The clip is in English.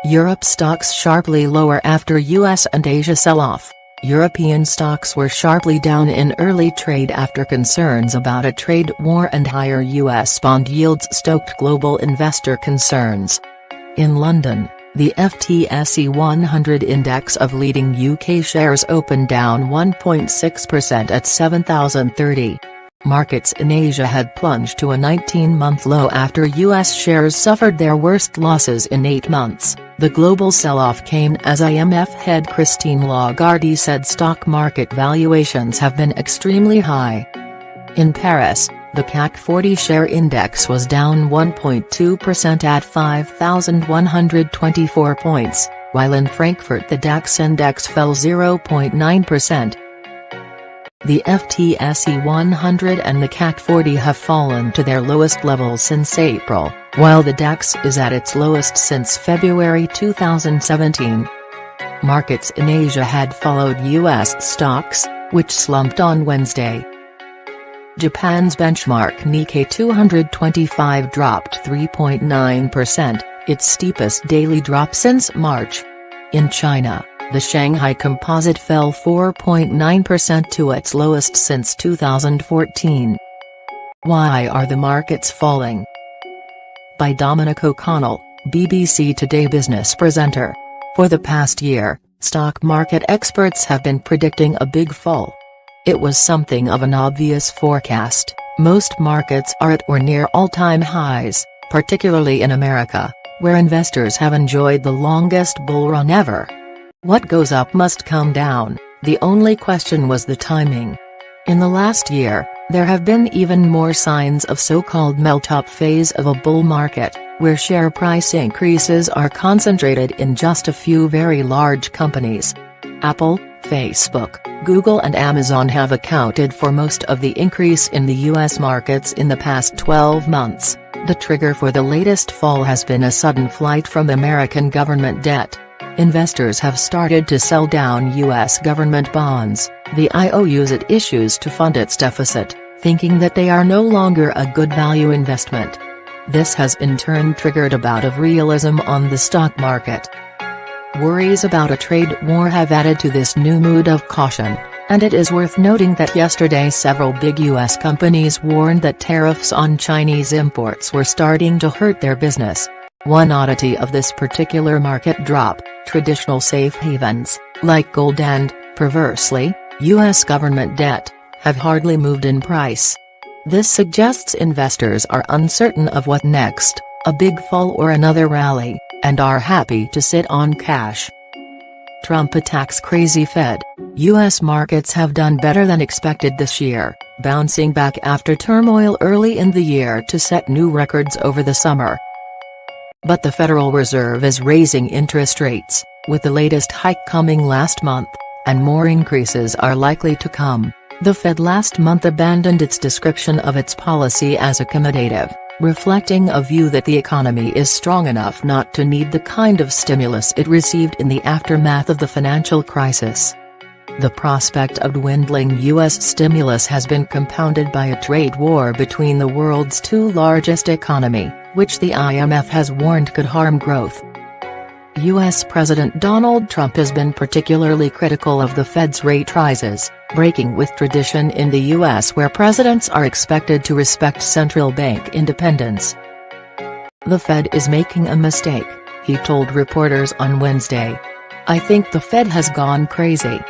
Europe stocks sharply lower after US and Asia sell-off. European stocks were sharply down in early trade after concerns about a trade war and higher US bond yields stoked global investor concerns. In London, the FTSE 100 index of leading UK shares opened down 1.6% at 7,030. Markets in Asia had plunged to a 19-month low after US shares suffered their worst losses in 8 months. The global sell-off came as IMF head Christine Lagarde said stock market valuations have been extremely high. In Paris, the CAC 40 share index was down 1.2% at 5,124 points, while in Frankfurt the DAX index fell 0.9%. The FTSE 100 and the CAC 40 have fallen to their lowest levels since April, while the DAX is at its lowest since February 2017. Markets in Asia had followed US stocks, which slumped on Wednesday. Japan's benchmark Nikkei 225 dropped 3.9%, its steepest daily drop since March. In China, the Shanghai Composite fell 4.9% to its lowest since 2014. Why are the markets falling? By Dominic O'Connell, BBC Today Business presenter. For the past year, stock market experts have been predicting a big fall. It was something of an obvious forecast. Most markets are at or near all-time highs, particularly in America, where investors have enjoyed the longest bull run ever. What goes up must come down, the only question was the timing. In the last year, there have been even more signs of so-called melt-up phase of a bull market, where share price increases are concentrated in just a few very large companies. Apple, Facebook, Google and Amazon have accounted for most of the increase in the US markets in the past 12 months. The trigger for the latest fall has been a sudden flight from American government debt. Investors have started to sell down US government bonds, the IOUs it issues to fund its deficit, thinking that they are no longer a good value investment. This has in turn triggered a bout of realism on the stock market. Worries about a trade war have added to this new mood of caution, and it is worth noting that yesterday several big US companies warned that tariffs on Chinese imports were starting to hurt their business. One oddity of this particular market drop, traditional safe havens, like gold and, perversely, US government debt, have hardly moved in price. This suggests investors are uncertain of what next, a big fall or another rally, and are happy to sit on cash. Trump attacks crazy Fed. US markets have done better than expected this year, bouncing back after turmoil early in the year to set new records over the summer. But the Federal Reserve is raising interest rates, with the latest hike coming last month, and more increases are likely to come. The Fed last month abandoned its description of its policy as accommodative, reflecting a view that the economy is strong enough not to need the kind of stimulus it received in the aftermath of the financial crisis. The prospect of dwindling U.S. stimulus has been compounded by a trade war between the world's two largest economies, which the IMF has warned could harm growth. U.S. President Donald Trump has been particularly critical of the Fed's rate rises, breaking with tradition in the U.S. where presidents are expected to respect central bank independence. "The Fed is making a mistake," he told reporters on Wednesday. "I think the Fed has gone crazy.